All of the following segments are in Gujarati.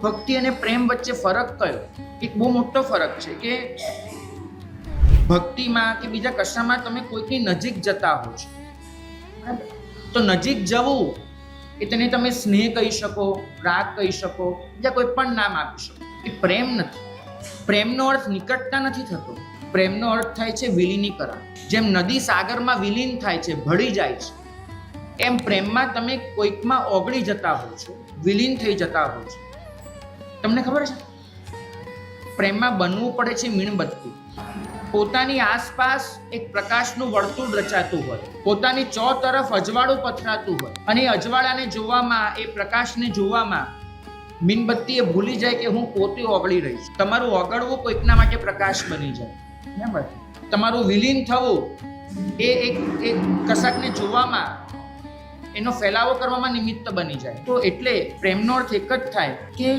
ભક્તિ અને પ્રેમ વચ્ચે ફરક કયો? એક બહુ મોટો ફરક છે કે ભક્તિમાં કે બીજા કશામાં તમે કોઈકની નજીક જતા હો છો, બરાબર? તો નજીક જવું એ તેને તમે સ્નેહ કહી શકો, રાગ કહી શકો, બીજા કોઈ પણ નામ આપી શકો. એ પ્રેમ નથી. પ્રેમનો અર્થ નિકટતા નથી થતો. પ્રેમનો અર્થ થાય છે વિલીનીકરણ. જેમ નદી સાગરમાં વિલીન થાય છે, ભળી જાય છે, એમ પ્રેમમાં તમે કોઈકમાં ઓગળી જતા હો છો, વિલીન થઈ જતા હો છો. તમને ખબર છે, પ્રેમમાં બનવું પડે છે મીણબત્તી. પોતાની આસપાસ એક પ્રકાશનું વર્તુળ રચાતું હોય, પોતાની ચો તરફ અજવાળું પથરાતું હોય, અને એ અજવાળાને જોવામાં, એ પ્રકાશને જોવામાં મીણબત્તી એ ભૂલી જાય કે હું પોતે ઓગળી રહી છું. તમારું ઓગળવું કોઈકના માટે પ્રકાશ બની જાય, બરાબર? તમારું વિલીન થવું એ એક કશાકને જોવામાં, એનો ફેલાવો કરવામાં નિમિત્ત બની જાય. તો એટલે પ્રેમનો અર્થ એક જ થાય કે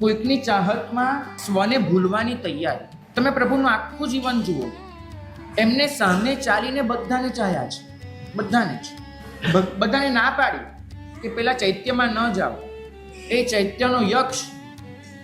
કોઈકની ચાહતમાં સ્વને ભૂલવાની તૈયારી. તમે પ્રભુનું આખું જીવન જુઓ, એમને સામે ચાલીને બધાને ચાહ્યા છે, બધાને જ. બધાને ના પાડી કે પેલા ચૈત્યમાં ન જાઓ. એ ચૈત્યનો યક્ષ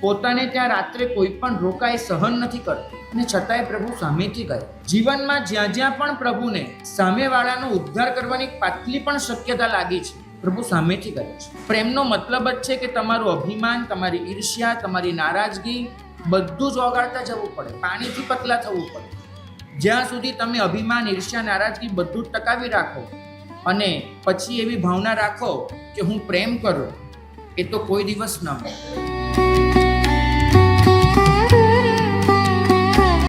પોતાને ત્યાં રાત્રે કોઈ પણ રોકાય સહન નથી કરતો, અને છતાંય પ્રભુ સામેથી ગયા. જીવનમાં જ્યાં જ્યાં પણ પ્રભુને સામેવાળાનો ઉદ્ધાર કરવાની પાટલી પણ શક્યતા લાગી છે, પ્રભુ સામેથી ગયા છે. પ્રેમનો મતલબ જ છે કે તમારું અભિમાન, તમારી ઈર્ષ્યા, તમારી નારાજગી બધું જ ઓગાળતા જવું પડે, પાણીથી પતલા થવું પડે. જ્યાં સુધી તમે અભિમાન, ઈર્ષ્યા, નારાજગી બધું જ ટકાવી રાખો અને પછી એવી ભાવના રાખો કે હું પ્રેમ કરું, એ તો કોઈ દિવસ ન મળે.